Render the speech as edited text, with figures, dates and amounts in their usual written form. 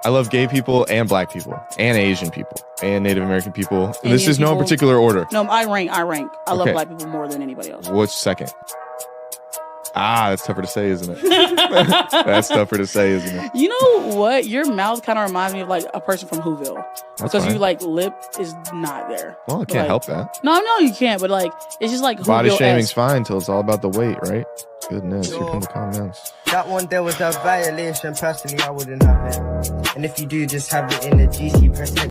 I love gay people and black people and Asian people and Native American people. Indian this is no people. particular order. No, I rank. I love Okay. black people more than anybody else. What's second? That's tougher to say, isn't it? That's tougher to say, isn't it? You know what? Your mouth kind of reminds me of like a person from Whoville. That's Because fine. you like lip is not there. Well, I But, can't like, help that. No, you can't. But like, it's just like Body Whoville-esque. shaming's fine until it's all about the weight, right? Goodness, keep in the comments. That one there was a violation. Personally, I wouldn't have it. And if you do, just have it in the GC percent.